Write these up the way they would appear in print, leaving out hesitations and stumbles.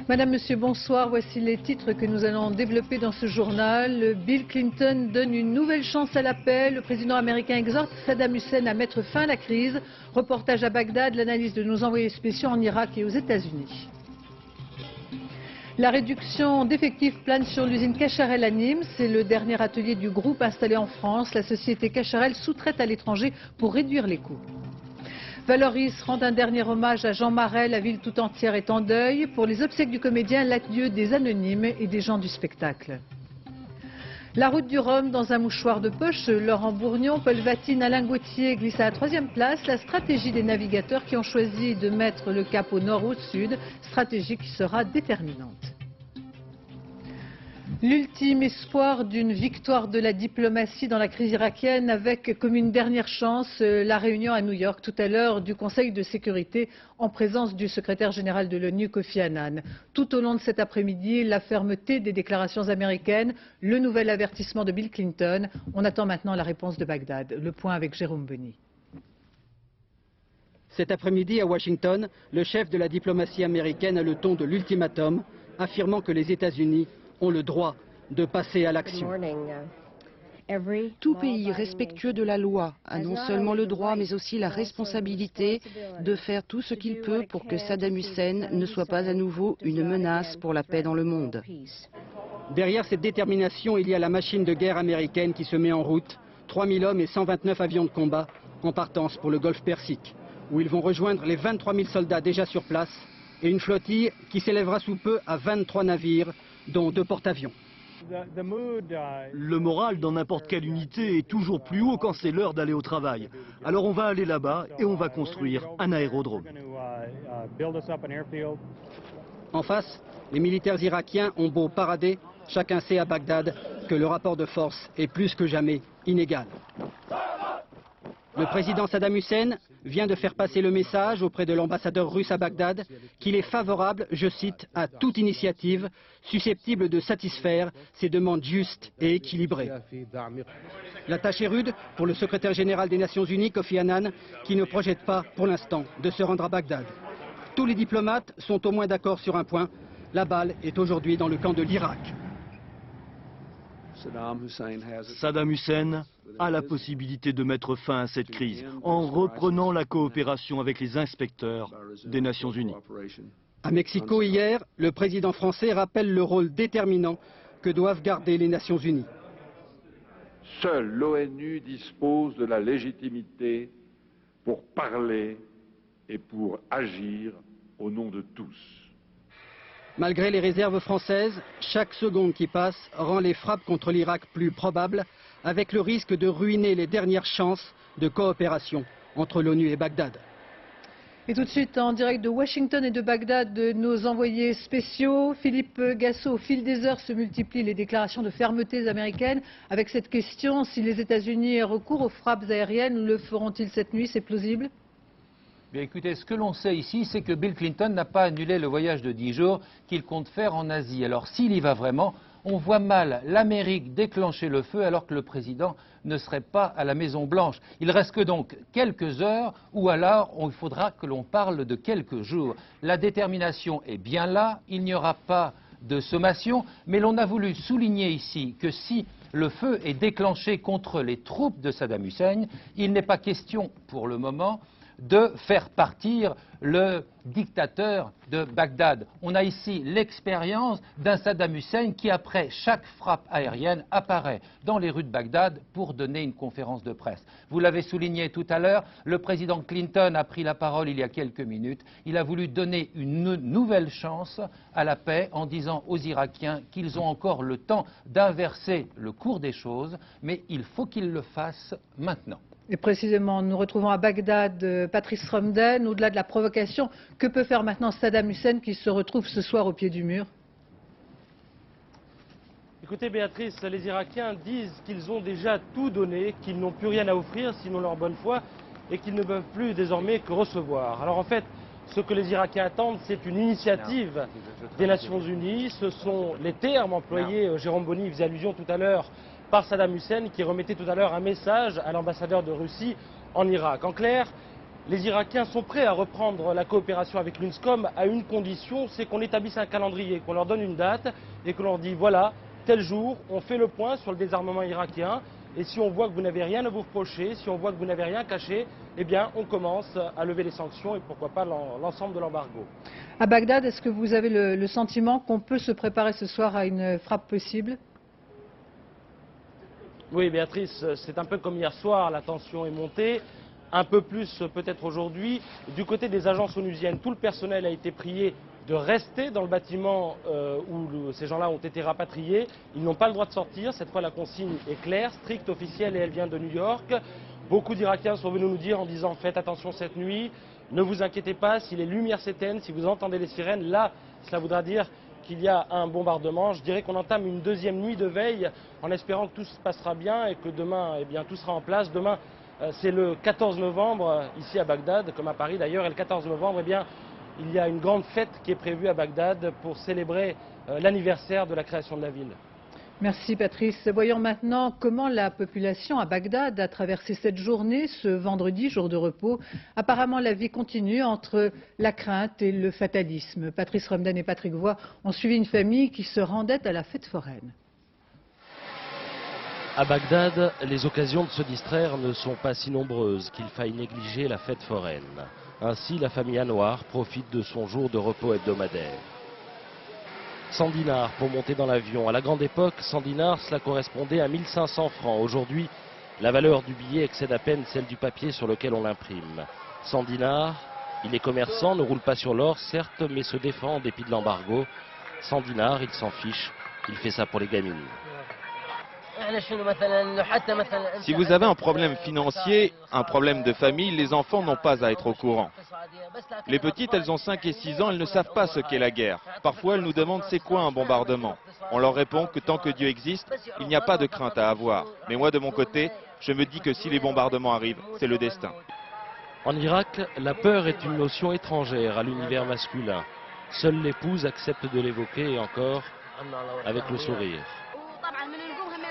Madame, Monsieur, bonsoir. Voici les titres que nous allons développer dans ce journal. Bill Clinton donne une nouvelle chance à la paix. Le président américain exhorte Saddam Hussein à mettre fin à la crise. Reportage à Bagdad, l'analyse de nos envoyés spéciaux en Irak et aux États-Unis. La réduction d'effectifs plane sur l'usine Cacharel à Nîmes. C'est le dernier atelier du groupe installé en France. La société Cacharel sous-traite à l'étranger pour réduire les coûts. Valoris rend un dernier hommage à Jean Marais. La ville tout entière est en deuil. Pour les obsèques du comédien, l'adieu des anonymes et des gens du spectacle. La route du Rhum dans un mouchoir de poche. Laurent Bourgnon, Paul Vatine, Alain Gauthier glissent à la 3e place. La stratégie des navigateurs qui ont choisi de mettre le cap au nord ou au sud. Stratégie qui sera déterminante. L'ultime espoir d'une victoire de la diplomatie dans la crise irakienne avec comme une dernière chance la réunion à New York tout à l'heure du Conseil de sécurité en présence du secrétaire général de l'ONU Kofi Annan. Tout au long de cet après-midi, la fermeté des déclarations américaines, le nouvel avertissement de Bill Clinton. On attend maintenant la réponse de Bagdad. Le point avec Jérôme Beny. Cet après-midi à Washington, le chef de la diplomatie américaine a le ton de l'ultimatum, affirmant que les États-Unis ont le droit de passer à l'action. Tout pays respectueux de la loi a non seulement le droit mais aussi la responsabilité de faire tout ce qu'il peut pour que Saddam Hussein ne soit pas à nouveau une menace pour la paix dans le monde. Derrière cette détermination, il y a la machine de guerre américaine qui se met en route, 3000 hommes et 129 avions de combat en partance pour le golfe Persique, où ils vont rejoindre les 23 000 soldats déjà sur place et une flottille qui s'élèvera sous peu à 23 navires, dont 2 porte-avions. Le moral dans n'importe quelle unité est toujours plus haut quand c'est l'heure d'aller au travail. Alors on va aller là-bas et on va construire un aérodrome. En face, les militaires irakiens ont beau parader, chacun sait à Bagdad que le rapport de force est plus que jamais inégal. Le président Saddam Hussein vient de faire passer le message auprès de l'ambassadeur russe à Bagdad qu'il est favorable, je cite, à toute initiative susceptible de satisfaire ses demandes justes et équilibrées. La tâche est rude pour le secrétaire général des Nations Unies, Kofi Annan, qui ne projette pas pour l'instant de se rendre à Bagdad. Tous les diplomates sont au moins d'accord sur un point, la balle est aujourd'hui dans le camp de l'Irak. Saddam Hussein a la possibilité de mettre fin à cette crise en reprenant la coopération avec les inspecteurs des Nations Unies. À Mexico hier, le président français rappelle le rôle déterminant que doivent garder les Nations Unies. Seule l'ONU dispose de la légitimité pour parler et pour agir au nom de tous. Malgré les réserves françaises, chaque seconde qui passe rend les frappes contre l'Irak plus probables, avec le risque de ruiner les dernières chances de coopération entre l'ONU et Bagdad. Et tout de suite, en direct de Washington et de Bagdad, de nos envoyés spéciaux. Philippe Gassot, au fil des heures se multiplient les déclarations de fermeté américaines avec cette question, si les États-Unis recourent aux frappes aériennes, le feront-ils cette nuit? C'est plausible? Bien écoutez, ce que l'on sait ici, c'est que Bill Clinton n'a pas annulé le voyage de 10 jours qu'il compte faire en Asie. Alors s'il y va vraiment, on voit mal l'Amérique déclencher le feu alors que le président ne serait pas à la Maison-Blanche. Il reste que donc quelques heures ou alors il faudra que l'on parle de quelques jours. La détermination est bien là, il n'y aura pas de sommation, mais l'on a voulu souligner ici que si le feu est déclenché contre les troupes de Saddam Hussein, il n'est pas question pour le moment de faire partir le dictateur de Bagdad. On a ici l'expérience d'un Saddam Hussein qui, après chaque frappe aérienne, apparaît dans les rues de Bagdad pour donner une conférence de presse. Vous l'avez souligné tout à l'heure, le président Clinton a pris la parole il y a quelques minutes. Il a voulu donner une nouvelle chance à la paix en disant aux Irakiens qu'ils ont encore le temps d'inverser le cours des choses, mais il faut qu'ils le fassent maintenant. Et précisément, nous retrouvons à Bagdad Patrice Romden. Au-delà de la provocation, que peut faire maintenant Saddam Hussein qui se retrouve ce soir au pied du mur? Écoutez Béatrice, les Irakiens disent qu'ils ont déjà tout donné, qu'ils n'ont plus rien à offrir sinon leur bonne foi et qu'ils ne peuvent plus désormais que recevoir. Alors en fait, ce que les Irakiens attendent, c'est une initiative des Nations Unies. Ce sont les termes employés, Jérôme Beny faisait allusion tout à l'heure par Saddam Hussein qui remettait tout à l'heure un message à l'ambassadeur de Russie en Irak. En clair, les Irakiens sont prêts à reprendre la coopération avec l'UNSCOM à une condition, c'est qu'on établisse un calendrier, qu'on leur donne une date et qu'on leur dit voilà, tel jour, on fait le point sur le désarmement irakien et si on voit que vous n'avez rien à vous reprocher, si on voit que vous n'avez rien caché, eh bien on commence à lever les sanctions et pourquoi pas l'ensemble de l'embargo. À Bagdad, est-ce que vous avez le sentiment qu'on peut se préparer ce soir à une frappe possible? Oui, Béatrice, c'est un peu comme hier soir, la tension est montée. Un peu plus peut-être aujourd'hui. Du côté des agences onusiennes, tout le personnel a été prié de rester dans le bâtiment où ces gens-là ont été rapatriés. Ils n'ont pas le droit de sortir. Cette fois, la consigne est claire, stricte, officielle et elle vient de New York. Beaucoup d'Irakiens sont venus nous dire en disant faites attention cette nuit, ne vous inquiétez pas, si les lumières s'éteignent, si vous entendez les sirènes, là, cela voudra dire qu'il y a un bombardement. Je dirais qu'on entame une deuxième nuit de veille en espérant que tout se passera bien et que demain, eh bien, tout sera en place. Demain, c'est le 14 novembre, ici à Bagdad, comme à Paris d'ailleurs, et le 14 novembre, eh bien, il y a une grande fête qui est prévue à Bagdad pour célébrer l'anniversaire de la création de la ville. Merci Patrice. Voyons maintenant comment la population à Bagdad a traversé cette journée, ce vendredi, jour de repos. Apparemment, la vie continue entre la crainte et le fatalisme. Patrice Romdan et Patrick Voix ont suivi une famille qui se rendait à la fête foraine. À Bagdad, les occasions de se distraire ne sont pas si nombreuses qu'il faille négliger la fête foraine. Ainsi, la famille Anwar profite de son jour de repos hebdomadaire. 100 dinars pour monter dans l'avion. À la grande époque, 100 dinars, cela correspondait à 1500 francs. Aujourd'hui, la valeur du billet excède à peine celle du papier sur lequel on l'imprime. 100 dinars, il est commerçant, ne roule pas sur l'or, certes, mais se défend en dépit de l'embargo. 100 dinars, il s'en fiche, il fait ça pour les gamines. Si vous avez un problème financier, un problème de famille, les enfants n'ont pas à être au courant. Les petites, elles ont 5 et 6 ans, elles ne savent pas ce qu'est la guerre. Parfois, elles nous demandent c'est quoi un bombardement. On leur répond que tant que Dieu existe, il n'y a pas de crainte à avoir. Mais moi, de mon côté, je me dis que si les bombardements arrivent, c'est le destin. En Irak, la peur est une notion étrangère à l'univers masculin. Seule l'épouse accepte de l'évoquer et encore avec le sourire.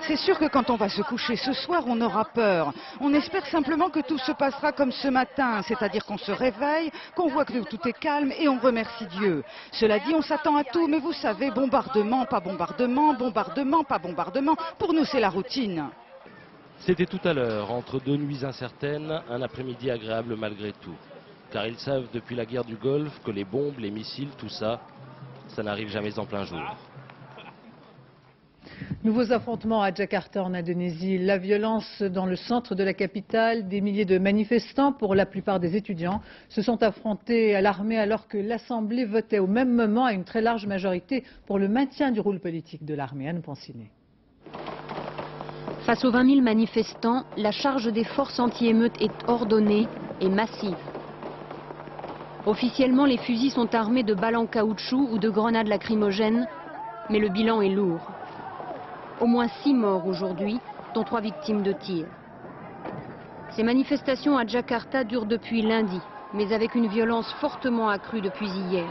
C'est sûr que quand on va se coucher ce soir, on aura peur. On espère simplement que tout se passera comme ce matin, c'est-à-dire qu'on se réveille, qu'on voit que tout est calme et on remercie Dieu. Cela dit, on s'attend à tout, mais vous savez, bombardement, pas bombardement, bombardement, pas bombardement, pour nous c'est la routine. C'était tout à l'heure, entre deux nuits incertaines, un après-midi agréable malgré tout. Car ils savent depuis la guerre du Golfe que les bombes, les missiles, tout ça, ça n'arrive jamais en plein jour. Nouveaux affrontements à Jakarta en Indonésie. La violence dans le centre de la capitale. Des milliers de manifestants, pour la plupart des étudiants, se sont affrontés à l'armée alors que l'Assemblée votait au même moment à une très large majorité pour le maintien du rôle politique de l'armée. Anne Pancinet. Face aux 20 000 manifestants, la charge des forces anti-émeutes est ordonnée et massive. Officiellement, les fusils sont armés de balles en caoutchouc ou de grenades lacrymogènes, mais le bilan est lourd. Au moins 6 morts aujourd'hui, dont 3 victimes de tirs. Ces manifestations à Jakarta durent depuis lundi, mais avec une violence fortement accrue depuis hier.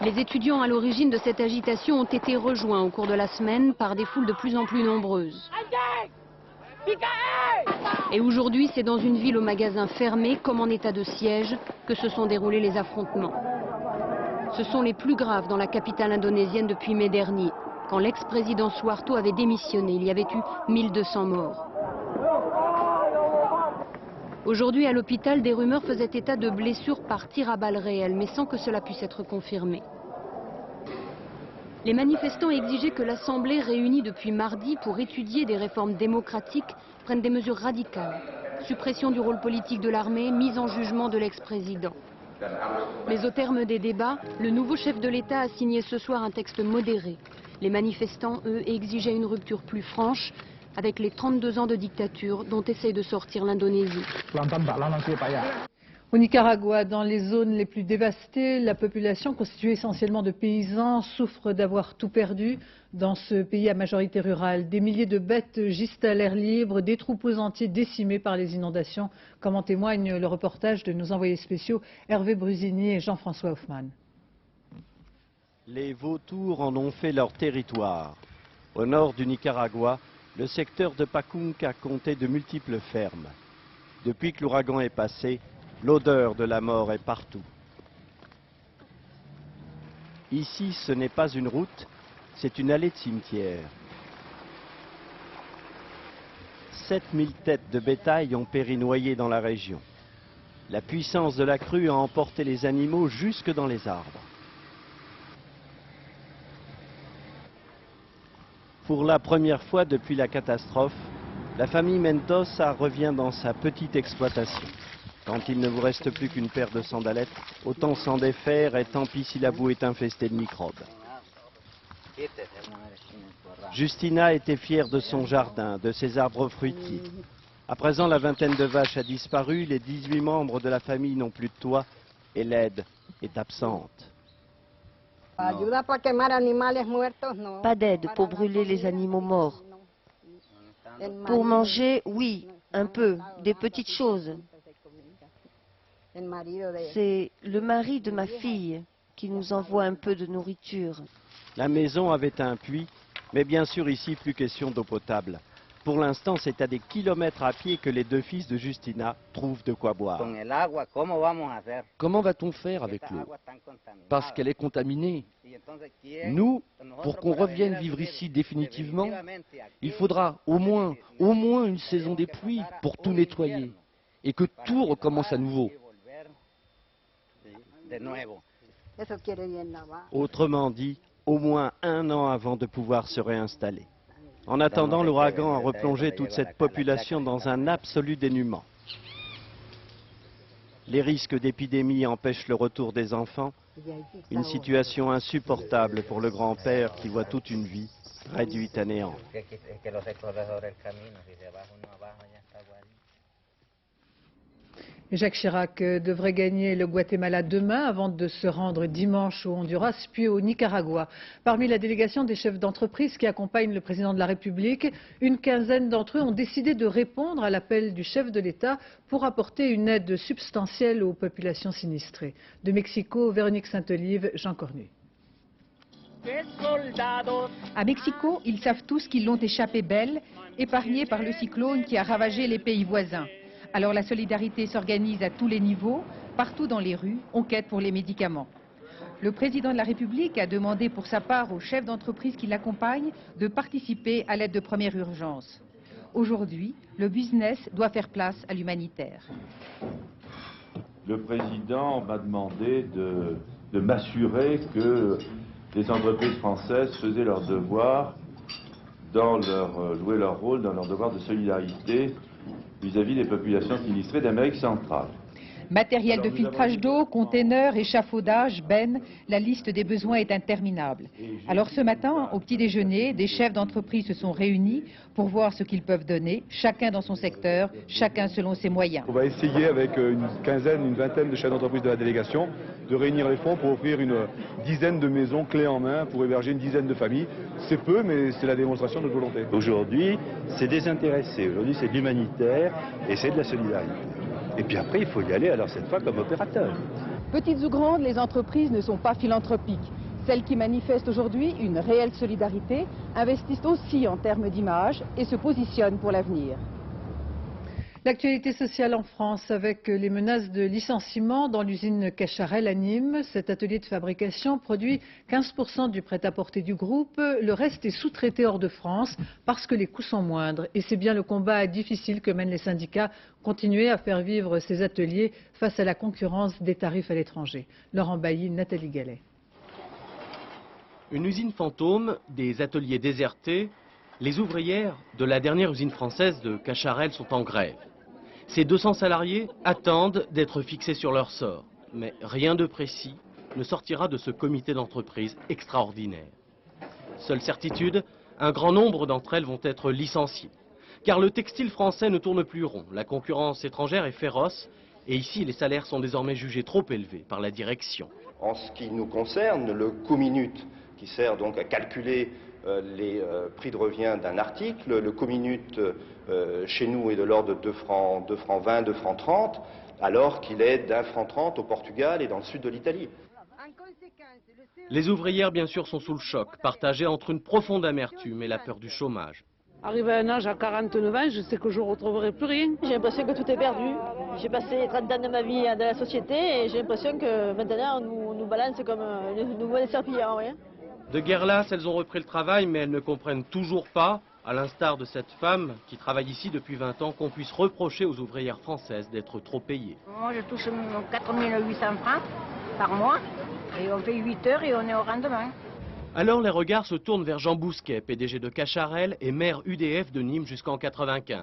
Les étudiants à l'origine de cette agitation ont été rejoints au cours de la semaine par des foules de plus en plus nombreuses. Et aujourd'hui, c'est dans une ville aux magasins fermés, comme en état de siège, que se sont déroulés les affrontements. Ce sont les plus graves dans la capitale indonésienne depuis mai dernier. Quand l'ex-président Suharto avait démissionné, il y avait eu 1200 morts. Aujourd'hui, à l'hôpital, des rumeurs faisaient état de blessures par tir à balles réelles, mais sans que cela puisse être confirmé. Les manifestants exigeaient que l'Assemblée, réunie depuis mardi pour étudier des réformes démocratiques, prenne des mesures radicales. Suppression du rôle politique de l'armée, mise en jugement de l'ex-président. Mais au terme des débats, le nouveau chef de l'État a signé ce soir un texte modéré. Les manifestants, eux, exigeaient une rupture plus franche avec les 32 ans de dictature dont essaye de sortir l'Indonésie. Au Nicaragua, dans les zones les plus dévastées, la population, constituée essentiellement de paysans, souffre d'avoir tout perdu. Dans ce pays à majorité rurale, des milliers de bêtes gisent à l'air libre, des troupeaux entiers décimés par les inondations, comme en témoigne le reportage de nos envoyés spéciaux Hervé Brusini et Jean-François Hoffmann. Les vautours en ont fait leur territoire. Au nord du Nicaragua, Le secteur de Pakunka comptait de multiples fermes. Depuis que l'ouragan est passé, l'odeur de la mort est partout. Ici, ce n'est pas une route, c'est une allée de cimetière. 7000 têtes de bétail ont péri noyées dans la région. La puissance de la crue a emporté les animaux jusque dans les arbres. Pour la première fois depuis la catastrophe, la famille Mendoza revient dans sa petite exploitation. Quand il ne vous reste plus qu'une paire de sandalettes, autant s'en défaire et tant pis si la boue est infestée de microbes. Justina était fière de son jardin, de ses arbres fruitiers. À présent, la vingtaine de vaches a disparu, les 18 membres de la famille n'ont plus de toit et l'aide est absente. Pas d'aide pour brûler les animaux morts. Pour manger, oui, un peu, des petites choses. C'est le mari de ma fille qui nous envoie un peu de nourriture. La maison avait un puits, mais bien sûr ici plus question d'eau potable. Pour l'instant, c'est à des kilomètres à pied que les deux fils de Justina trouvent de quoi boire. Comment va-t-on faire avec l'eau? Parce qu'elle est contaminée. Nous, pour qu'on revienne vivre ici définitivement, il faudra au moins une saison des pluies pour tout nettoyer et que tout recommence à nouveau. Autrement dit, au moins 1 an avant de pouvoir se réinstaller. En attendant, l'ouragan a replongé toute cette population dans un absolu dénuement. Les risques d'épidémie empêchent le retour des enfants. Une situation insupportable pour le grand-père qui voit toute une vie réduite à néant. Jacques Chirac devrait gagner le Guatemala demain avant de se rendre dimanche au Honduras puis au Nicaragua. Parmi la délégation des chefs d'entreprise qui accompagnent le président de la République, une quinzaine d'entre eux ont décidé de répondre à l'appel du chef de l'État pour apporter une aide substantielle aux populations sinistrées. De Mexico, Véronique Saint-Olive, Jean Cornu. À Mexico, ils savent tous qu'ils l'ont échappé belle, épargnés par le cyclone qui a ravagé les pays voisins. Alors la solidarité s'organise à tous les niveaux, partout dans les rues, on quête pour les médicaments. Le président de la République a demandé pour sa part aux chefs d'entreprise qui l'accompagnent de participer à l'aide de première urgence. Aujourd'hui, le business doit faire place à l'humanitaire. Le président m'a demandé de m'assurer que les entreprises françaises faisaient leur devoir, jouaient leur rôle dans leur devoir de solidarité vis-à-vis des populations sinistrées d'Amérique centrale. Matériel de filtrage d'eau, containers, échafaudage, bennes, la liste des besoins est interminable. Alors ce matin, au petit déjeuner, des chefs d'entreprise se sont réunis pour voir ce qu'ils peuvent donner, chacun dans son secteur, chacun selon ses moyens. On va essayer avec une vingtaine de chefs d'entreprise de la délégation de réunir les fonds pour offrir une dizaine de maisons clés en main pour héberger une dizaine de familles. C'est peu, mais c'est la démonstration de notre volonté. Aujourd'hui, c'est désintéressé. Aujourd'hui, c'est de l'humanitaire et c'est de la solidarité. Et puis après, il faut y aller, alors cette fois, comme opérateur. Petites ou grandes, les entreprises ne sont pas philanthropiques. Celles qui manifestent aujourd'hui une réelle solidarité investissent aussi en termes d'image et se positionnent pour l'avenir. L'actualité sociale en France avec les menaces de licenciement dans l'usine Cacharel à Nîmes. Cet atelier de fabrication produit 15% du prêt-à-porter du groupe. Le reste est sous-traité hors de France parce que les coûts sont moindres. Et c'est bien le combat difficile que mènent les syndicats. Continuer à faire vivre ces ateliers face à la concurrence des tarifs à l'étranger. Laurent Bailly, Nathalie Gallet. Une usine fantôme, des ateliers désertés. Les ouvrières de la dernière usine française de Cacharel sont en grève. Ces 200 salariés attendent d'être fixés sur leur sort. Mais rien de précis ne sortira de ce comité d'entreprise extraordinaire. Seule certitude, un grand nombre d'entre elles vont être licenciées. Car le textile français ne tourne plus rond. La concurrence étrangère est féroce. Et ici, les salaires sont désormais jugés trop élevés par la direction. En ce qui nous concerne, le coût minute, qui sert donc à calculer les prix de revient d'un article. Le coût-minute chez nous est de l'ordre de 2 francs 20, 2 francs 30, alors qu'il est d'1 franc 30 au Portugal et dans le sud de l'Italie. Les ouvrières, bien sûr, sont sous le choc, partagées entre une profonde amertume et la peur du chômage. Arrivé à un âge à 49 ans, je sais que je ne retrouverai plus rien. J'ai l'impression que tout est perdu. J'ai passé 30 ans de ma vie dans la société et j'ai l'impression que maintenant on nous balance comme une bonne serpillière. Ouais. De guerre lasse, elles ont repris le travail, mais elles ne comprennent toujours pas, à l'instar de cette femme qui travaille ici depuis 20 ans, qu'on puisse reprocher aux ouvrières françaises d'être trop payées. Moi, je touche 4 800 francs par mois et on fait 8 heures et on est au rendement. Alors les regards se tournent vers Jean Bousquet, PDG de Cacharel et maire UDF de Nîmes jusqu'en 1995.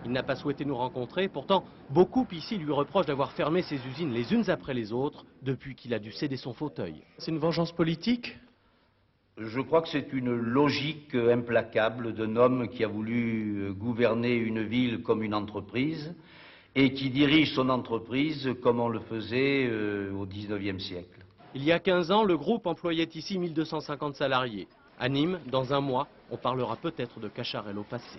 Il n'a pas souhaité nous rencontrer, pourtant beaucoup ici lui reprochent d'avoir fermé ses usines les unes après les autres depuis qu'il a dû céder son fauteuil. C'est une vengeance politique ? Je crois que c'est une logique implacable d'un homme qui a voulu gouverner une ville comme une entreprise et qui dirige son entreprise comme on le faisait au XIXe siècle. Il y a 15 ans, le groupe employait ici 1250 salariés. À Nîmes, dans un mois, on parlera peut-être de Cacharel au passé.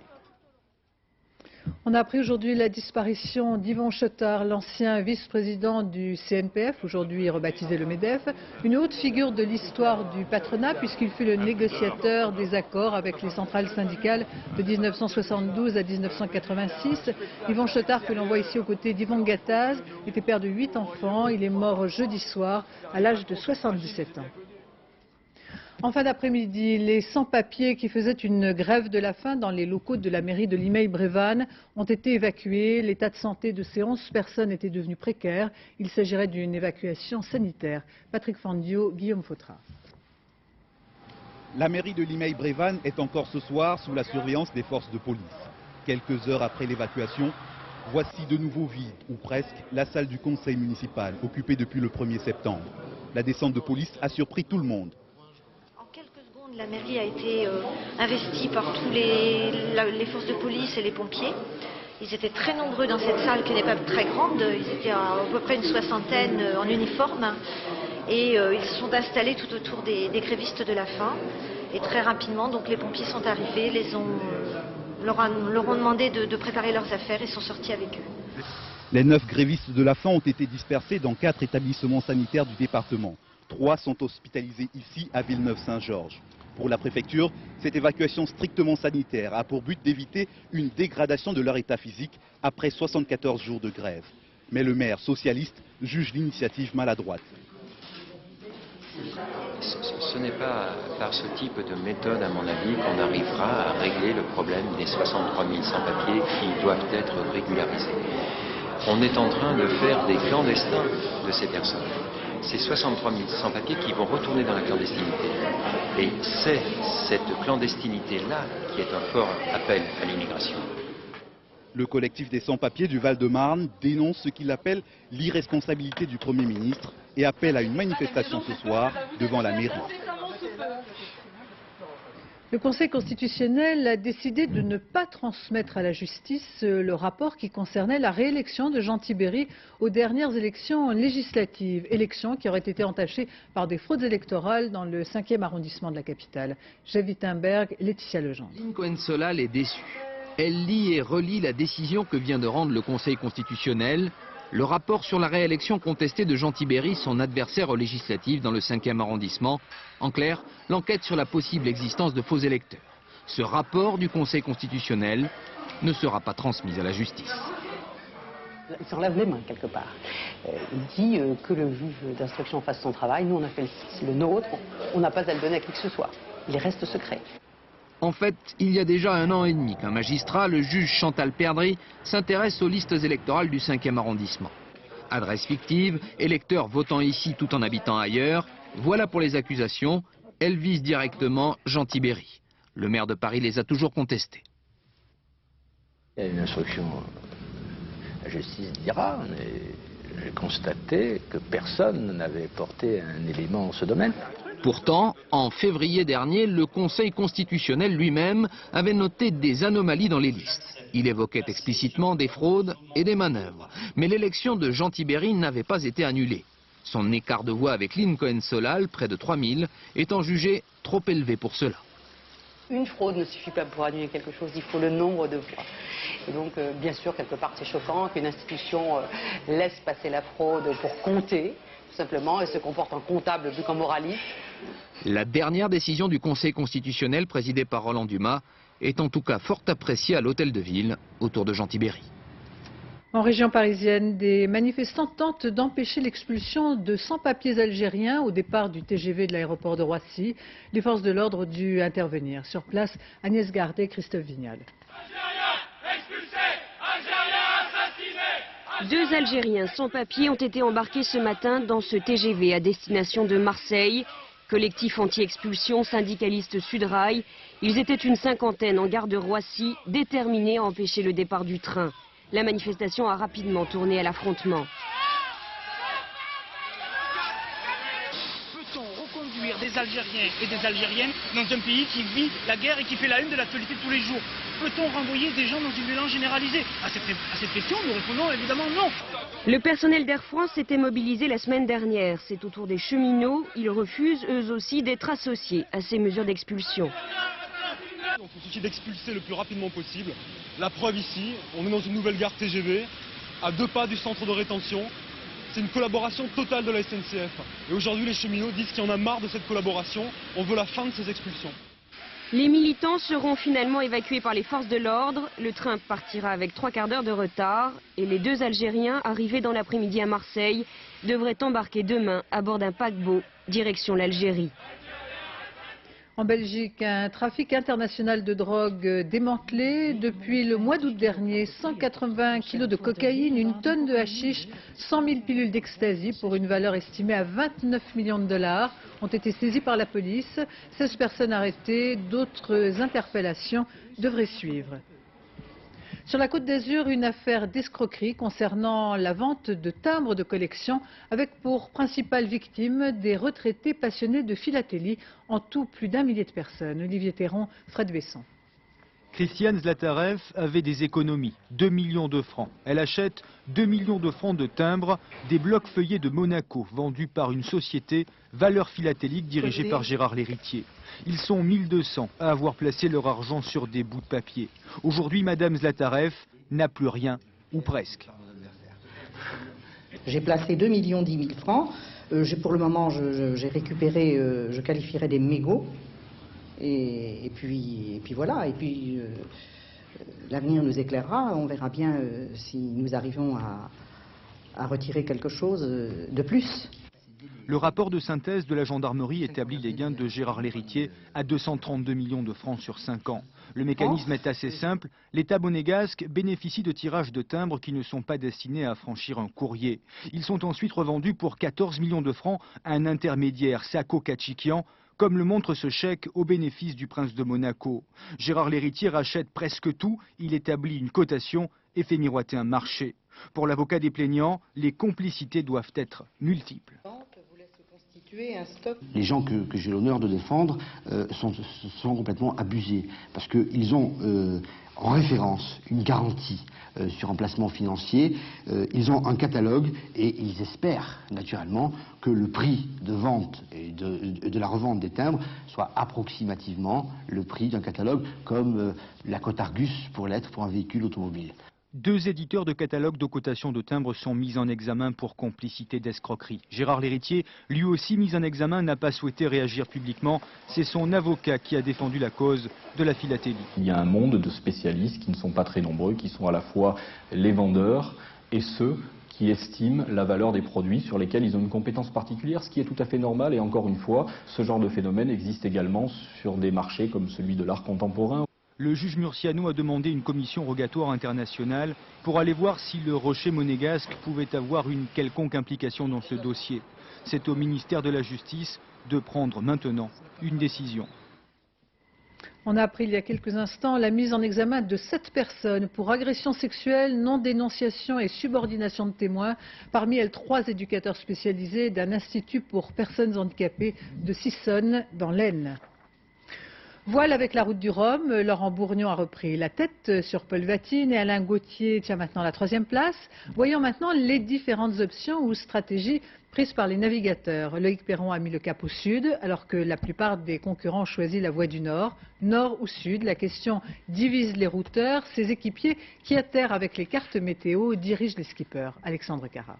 On a appris aujourd'hui la disparition d'Yvon Chotard, l'ancien vice-président du CNPF, aujourd'hui rebaptisé le MEDEF, une haute figure de l'histoire du patronat puisqu'il fut le négociateur des accords avec les centrales syndicales de 1972 à 1986. Yvon Chotard, que l'on voit ici aux côtés d'Yvon Gattaz, était père de 8 enfants. Il est mort jeudi soir à l'âge de 77 ans. En fin d'après-midi, les sans-papiers qui faisaient une grève de la faim dans les locaux de la mairie de Limeil-Brévannes ont été évacués. L'état de santé de ces 11 personnes était devenu précaire. Il s'agirait d'une évacuation sanitaire. Patrick Fandio, Guillaume Fautra. La mairie de Limeil-Brévannes est encore ce soir sous la surveillance des forces de police. Quelques heures après l'évacuation, voici de nouveau vide, ou presque, la salle du conseil municipal, occupée depuis le 1er septembre. La descente de police a surpris tout le monde. La mairie a été investie par tous les forces de police et les pompiers. Ils étaient très nombreux dans cette salle qui n'est pas très grande. Ils étaient à peu près une soixantaine en uniforme. Et ils se sont installés tout autour des grévistes de la faim. Et très rapidement, donc, les pompiers sont arrivés, leur ont demandé de préparer leurs affaires et sont sortis avec eux. Les 9 grévistes de la faim ont été dispersés dans 4 établissements sanitaires du département. 3 sont hospitalisés ici à Villeneuve-Saint-Georges. Pour la préfecture, cette évacuation strictement sanitaire a pour but d'éviter une dégradation de leur état physique après 74 jours de grève. Mais le maire socialiste juge l'initiative maladroite. Ce n'est pas par ce type de méthode, à mon avis, qu'on arrivera à régler le problème des 63 000 sans-papiers qui doivent être régularisés. On est en train de faire des clandestins de ces personnes. Ces 63 000 sans-papiers qui vont retourner dans la clandestinité. Et c'est cette clandestinité-là qui est un fort appel à l'immigration. Le collectif des sans-papiers du Val-de-Marne dénonce ce qu'il appelle l'irresponsabilité du Premier ministre et appelle à une manifestation ce soir devant la mairie. Le Conseil constitutionnel a décidé de ne pas transmettre à la justice le rapport qui concernait la réélection de Jean Tibéri aux dernières élections législatives. Élections qui auraient été entachées par des fraudes électorales dans le 5e arrondissement de la capitale. Jacques Wittenberg, Laetitia Legendre. Lynn Cohen-Solal est déçue. Elle lit et relit la décision que vient de rendre le Conseil constitutionnel. Le rapport sur la réélection contestée de Jean Tibéri, son adversaire aux législatives dans le 5e arrondissement. En clair, l'enquête sur la possible existence de faux électeurs. Ce rapport du Conseil constitutionnel ne sera pas transmis à la justice. Il s'enlève les mains quelque part. Il dit que le juge d'instruction fasse son travail. Nous, on a fait le nôtre. On n'a pas à le donner à qui que ce soit. Il reste secret. En fait, il y a déjà 1 an et demi qu'un magistrat, le juge Chantal Perdry, s'intéresse aux listes électorales du 5e arrondissement. Adresse fictive, électeurs votant ici tout en habitant ailleurs, voilà pour les accusations. Elles visent directement Jean Tibéri. Le maire de Paris les a toujours contestées. Il y a une instruction, la justice dira, mais j'ai constaté que personne n'avait porté un élément en ce domaine. Pourtant, en février dernier, le Conseil constitutionnel lui-même avait noté des anomalies dans les listes. Il évoquait explicitement des fraudes et des manœuvres. Mais l'élection de Jean Tibéri n'avait pas été annulée. Son écart de voix avec Lynn Cohen-Solal, près de 3000, étant jugé trop élevé pour cela. Une fraude ne suffit pas pour annuler quelque chose, il faut le nombre de voix. Et donc, bien sûr, quelque part, c'est choquant qu'une institution laisse passer la fraude pour compter, tout simplement, et se comporte en comptable plus qu'en moraliste. La dernière décision du Conseil constitutionnel, présidée par Roland Dumas, est en tout cas fort apprécié à l'hôtel de ville autour de Jean-Tibéry. En région parisienne, des manifestants tentent d'empêcher l'expulsion de sans-papiers algériens au départ du TGV de l'aéroport de Roissy. Les forces de l'ordre ont dû intervenir. Sur place, Agnès Gardet et Christophe Vignal. Deux Algériens sans papier ont été embarqués ce matin dans ce TGV à destination de Marseille. Collectif anti-expulsion, syndicaliste Sudrail, ils étaient une cinquantaine en gare de Roissy, déterminés à empêcher le départ du train. La manifestation a rapidement tourné à l'affrontement. Peut-on reconduire des Algériens et des Algériennes dans un pays qui vit la guerre et qui fait la une de l'actualité de tous les jours? Peut-on renvoyer des gens dans une violence généralisée? À cette question, nous répondons évidemment non. Le personnel d'Air France s'était mobilisé la semaine dernière. C'est au tour des cheminots. Ils refusent eux aussi d'être associés à ces mesures d'expulsion. On se soucie d'expulser le plus rapidement possible. La preuve ici, on est dans une nouvelle gare TGV, à 2 pas du centre de rétention. C'est une collaboration totale de la SNCF. Et aujourd'hui, les cheminots disent qu'il y en a marre de cette collaboration. On veut la fin de ces expulsions. Les militants seront finalement évacués par les forces de l'ordre. Le train partira avec 3 quarts d'heure de retard. Et les deux Algériens, arrivés dans l'après-midi à Marseille, devraient embarquer demain à bord d'un paquebot, direction l'Algérie. En Belgique, un trafic international de drogue démantelé. Depuis le mois d'août dernier, 180 kilos de cocaïne, 1 tonne de hashish, 100 000 pilules d'ecstasy pour une valeur estimée à 29 millions de dollars ont été saisies par la police. 16 personnes arrêtées, d'autres interpellations devraient suivre. Sur la Côte d'Azur, une affaire d'escroquerie concernant la vente de timbres de collection avec pour principale victime des retraités passionnés de philatélie, en tout plus d'1 millier de personnes. Olivier Théron, Fred Besson. Christiane Zlatarev avait des économies, 2 millions de francs. Elle achète 2 millions de francs de timbres, des blocs feuillés de Monaco vendus par une société Valeurs Philatéliques dirigée par Gérard Lhéritier. Ils sont 1200 à avoir placé leur argent sur des bouts de papier. Aujourd'hui, Madame Zlatarev n'a plus rien, ou presque. J'ai placé 2 10 000 francs. Pour le moment, j'ai récupéré, je qualifierais des mégots. Et puis voilà. Et puis l'avenir nous éclairera. On verra bien si nous arrivons à retirer quelque chose de plus. Le rapport de synthèse de la gendarmerie établit les gains de Gérard Lhéritier à 232 millions de francs sur 5 ans. Le mécanisme est assez simple. L'État monégasque bénéficie de tirages de timbres qui ne sont pas destinés à franchir un courrier. Ils sont ensuite revendus pour 14 millions de francs à un intermédiaire, Sako Kachikian, comme le montre ce chèque au bénéfice du prince de Monaco. Gérard Lhéritier rachète presque tout, il établit une cotation et fait miroiter un marché. Pour l'avocat des plaignants, les complicités doivent être multiples. Les gens que j'ai l'honneur de défendre sont complètement abusés parce qu'ils ont en référence une garantie sur un placement financier, ils ont un catalogue et ils espèrent naturellement que le prix de vente et de la revente des timbres soit approximativement le prix d'un catalogue comme la cote Argus pourrait l'être pour un véhicule automobile. 2 éditeurs de catalogues de cotation de timbres sont mis en examen pour complicité d'escroquerie. Gérard Lhéritier, lui aussi mis en examen, n'a pas souhaité réagir publiquement. C'est son avocat qui a défendu la cause de la philatélie. Il y a un monde de spécialistes qui ne sont pas très nombreux, qui sont à la fois les vendeurs et ceux qui estiment la valeur des produits sur lesquels ils ont une compétence particulière, ce qui est tout à fait normal. Et encore une fois, ce genre de phénomène existe également sur des marchés comme celui de l'art contemporain. Le juge Murciano a demandé une commission rogatoire internationale pour aller voir si le rocher monégasque pouvait avoir une quelconque implication dans ce dossier. C'est au ministère de la Justice de prendre maintenant une décision. On a appris il y a quelques instants la mise en examen de 7 personnes pour agression sexuelle, non-dénonciation et subordination de témoins. Parmi elles, 3 éducateurs spécialisés d'un institut pour personnes handicapées de Sissonne dans l'Aisne. Voile avec la route du Rhum, Laurent Bourgnon a repris la tête sur Paul Vatine et Alain Gauthier tient maintenant la 3e place. Voyons maintenant les différentes options ou stratégies prises par les navigateurs. Loïc Perron a mis le cap au sud, alors que la plupart des concurrents ont choisi la voie du nord. Nord ou sud, la question divise les routeurs. Ces équipiers qui atterrent avec les cartes météo dirigent les skippers. Alexandre Cara.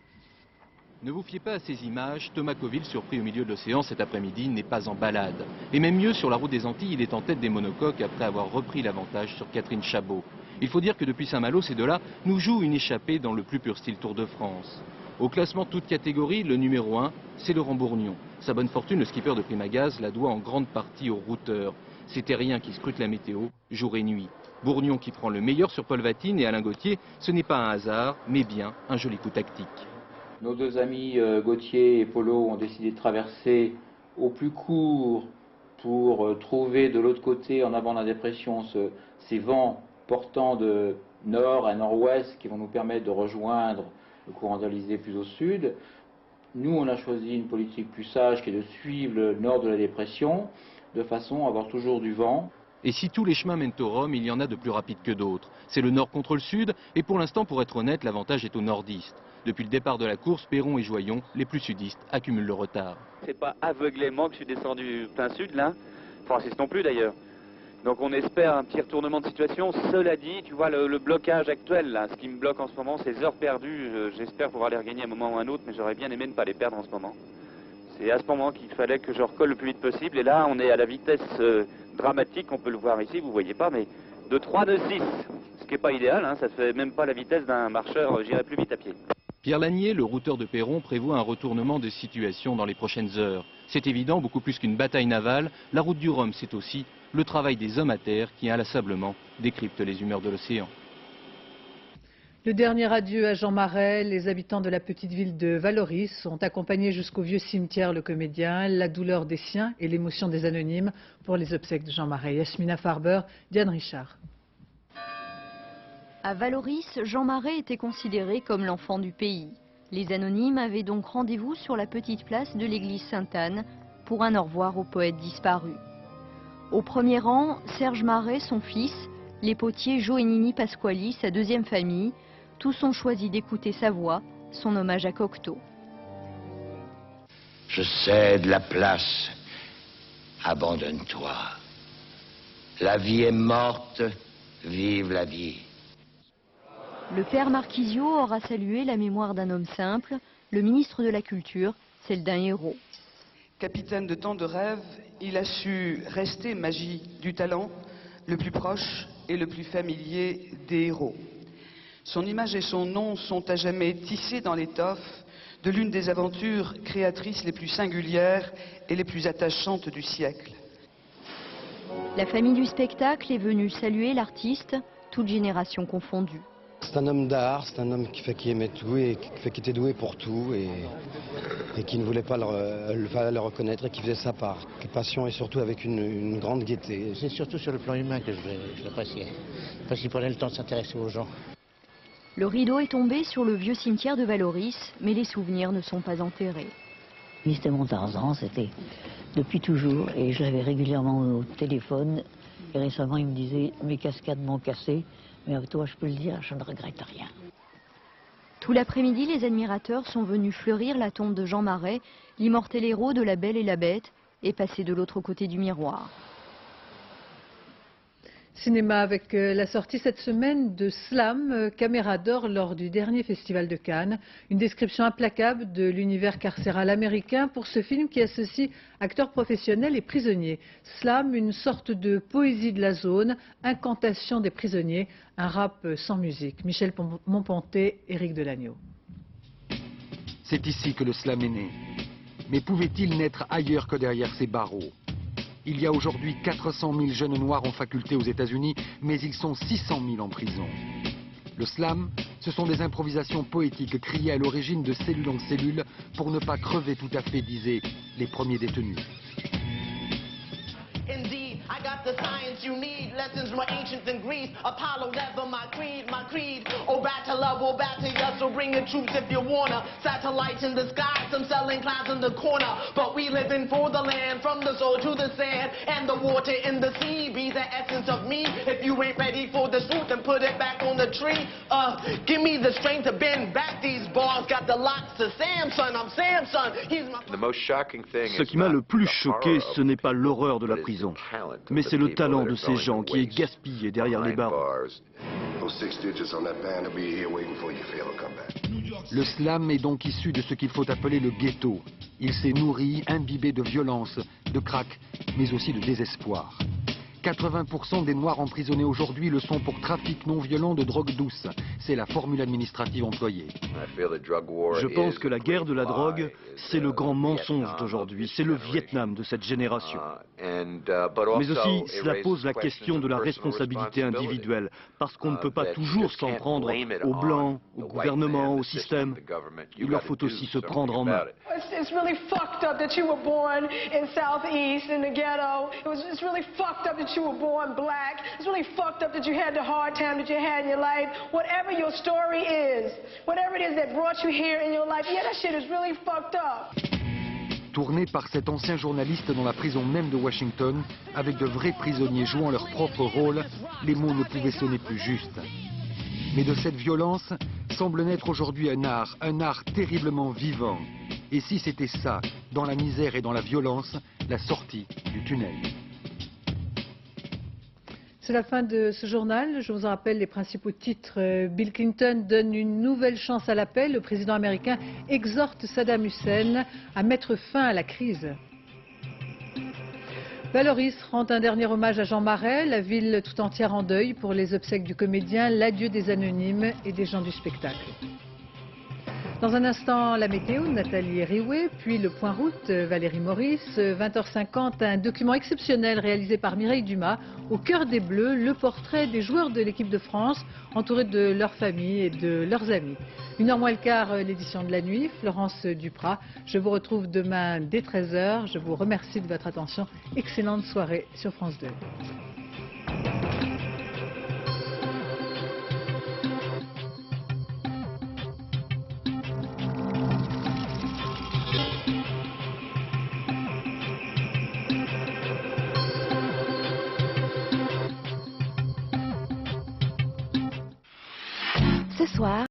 Ne vous fiez pas à ces images, Thomas Coville, surpris au milieu de l'océan cet après-midi, n'est pas en balade. Et même mieux, sur la route des Antilles, il est en tête des monocoques après avoir repris l'avantage sur Catherine Chabot. Il faut dire que depuis Saint-Malo, ces deux-là nous jouent une échappée dans le plus pur style Tour de France. Au classement toute catégorie, le numéro 1, c'est Laurent Bourgnon. Sa bonne fortune, le skipper de Primagaz, la doit en grande partie aux routeurs. Ces terriens qui scrutent la météo, jour et nuit. Bourgnon qui prend le meilleur sur Paul Vatine et Alain Gauthier, ce n'est pas un hasard, mais bien un joli coup tactique. Nos deux amis Gauthier et Polo ont décidé de traverser au plus court pour trouver de l'autre côté, en avant de la dépression, ces vents portant de nord à nord-ouest qui vont nous permettre de rejoindre le courant d'Alizé plus au sud. Nous, on a choisi une politique plus sage qui est de suivre le nord de la dépression de façon à avoir toujours du vent. Et si tous les chemins mènent au Rhum, il y en a de plus rapides que d'autres. C'est le nord contre le sud, et pour l'instant, pour être honnête, l'avantage est aux nordistes. Depuis le départ de la course, Perron et Joyon, les plus sudistes, accumulent le retard. C'est pas aveuglément que je suis descendu plein sud là, Francis non plus d'ailleurs. Donc on espère un petit retournement de situation. Cela dit, tu vois le blocage actuel là, ce qui me bloque en ce moment, ces heures perdues, j'espère pouvoir les regagner à un moment ou à un autre, mais j'aurais bien aimé ne pas les perdre en ce moment. C'est à ce moment qu'il fallait que je recolle le plus vite possible, et là on est à la vitesse dramatique, on peut le voir ici, vous voyez pas, mais de 3 de 6, ce qui n'est pas idéal, hein, ça fait même pas la vitesse d'un marcheur, j'irai plus vite à pied. Pierre Lanier, le routeur de Perron, prévoit un retournement de situation dans les prochaines heures. C'est évident, beaucoup plus qu'une bataille navale, la route du Rhum, c'est aussi le travail des hommes à terre qui inlassablement décryptent les humeurs de l'océan. Le dernier adieu à Jean Marais, les habitants de la petite ville de Vallauris ont accompagné jusqu'au vieux cimetière le comédien, la douleur des siens et l'émotion des anonymes pour les obsèques de Jean Marais. Yasmina Farber, Diane Richard. À Vallauris, Jean Marais était considéré comme l'enfant du pays. Les anonymes avaient donc rendez-vous sur la petite place de l'église Sainte-Anne pour un au revoir au poète disparu. Au premier rang, Serge Marais, son fils, les potiers Jo et Nini Pasquali, sa deuxième famille. Tous ont choisi d'écouter sa voix, son hommage à Cocteau. Je cède la place, abandonne-toi. La vie est morte, vive la vie. Le père Marquisio aura salué la mémoire d'un homme simple, le ministre de la Culture, celle d'un héros. Capitaine de tant de rêves, il a su rester magie du talent, le plus proche et le plus familier des héros. Son image et son nom sont à jamais tissés dans l'étoffe de l'une des aventures créatrices les plus singulières et les plus attachantes du siècle. La famille du spectacle est venue saluer l'artiste, toute génération confondue. C'est un homme d'art, c'est un homme qui aimait tout et qui était doué pour tout et qui ne voulait pas le reconnaître et qui faisait ça par passion et surtout avec une grande gaieté. C'est surtout sur le plan humain que je l'appréciais, parce qu'il prenait le temps de s'intéresser aux gens. Le rideau est tombé sur le vieux cimetière de Vallauris, mais les souvenirs ne sont pas enterrés. C'était mon Tarzan, c'était depuis toujours, et je l'avais régulièrement au téléphone. Et récemment, il me disait « mes cascades m'ont cassé ». Mais avec toi, je peux le dire, je ne regrette rien. Tout l'après-midi, les admirateurs sont venus fleurir la tombe de Jean Marais, l'immortel héros de La Belle et la Bête, et passer de l'autre côté du miroir. Cinéma avec la sortie cette semaine de Slam, Caméra d'or lors du dernier festival de Cannes. Une description implacable de l'univers carcéral américain pour ce film qui associe acteurs professionnels et prisonniers. Slam, une sorte de poésie de la zone, incantation des prisonniers, un rap sans musique. Michel Monponté, Éric Delagneau. C'est ici que le slam est né. Mais pouvait-il naître ailleurs que derrière ces barreaux ? Il y a aujourd'hui 400 000 jeunes noirs en faculté aux États-Unis, mais ils sont 600 000 en prison. Le slam, ce sont des improvisations poétiques criées à l'origine de cellule en cellule pour ne pas crever tout à fait, disaient les premiers détenus. I got the science you need, lessons from ancients in Greece. Apollo never my creed. Oh, back to love, oh, back to us, so bring your troops if you wanna. Satellites in the sky, some selling clouds in the corner. But we living for the land, from the soil to the sand, and the water in the sea. Be the essence of me. If you ain't ready for the truth, then put it back on the tree. Give me the strength to bend back these bars. Got the locks to Samson, I'm Samson. He's my... Ce qui m'a le plus choqué, ce n'est pas l'horreur de la prison, mais c'est le talent de ces gens qui est gaspillé derrière les barreaux. Le slam est donc issu de ce qu'il faut appeler le ghetto. Il s'est nourri, imbibé de violence, de crack, mais aussi de désespoir. 80% des Noirs emprisonnés aujourd'hui le sont pour trafic non violent de drogue douce. C'est la formule administrative employée. Je pense que la guerre de la drogue, c'est le grand mensonge d'aujourd'hui. C'est le Vietnam de cette génération. Mais aussi, cela pose la question de la responsabilité individuelle, parce qu'on ne peut pas toujours s'en prendre aux Blancs, au gouvernement, au système. Il leur faut aussi se prendre en main. It's really fucked up that you were born in Southeast in the ghetto. It's really fucked up that you were born black. It's really fucked up that you had the hard time that you had in your life. Whatever your story is, whatever it is that brought you here in your life, yeah, that shit is really fucked up. Tourné par cet ancien journaliste dans la prison même de Washington, avec de vrais prisonniers jouant leur propre rôle, les mots ne pouvaient sonner plus justes. Mais de cette violence semble naître aujourd'hui un art terriblement vivant. Et si c'était ça, dans la misère et dans la violence, la sortie du tunnel. C'est la fin de ce journal. Je vous en rappelle les principaux titres. Bill Clinton donne une nouvelle chance à l'appel. Le président américain exhorte Saddam Hussein à mettre fin à la crise. Valoris rend un dernier hommage à Jean Marais. La ville tout entière en deuil pour les obsèques du comédien, l'adieu des anonymes et des gens du spectacle. Dans un instant, la météo, Nathalie Riouet, puis le point route, Valérie Maurice. 20h50, un document exceptionnel réalisé par Mireille Dumas. Au cœur des Bleus, le portrait des joueurs de l'équipe de France, entourés de leurs familles et de leurs amis. 1h moins le quart, l'édition de la nuit, Florence Duprat. Je vous retrouve demain dès 13h. Je vous remercie de votre attention. Excellente soirée sur France 2. Ce soir,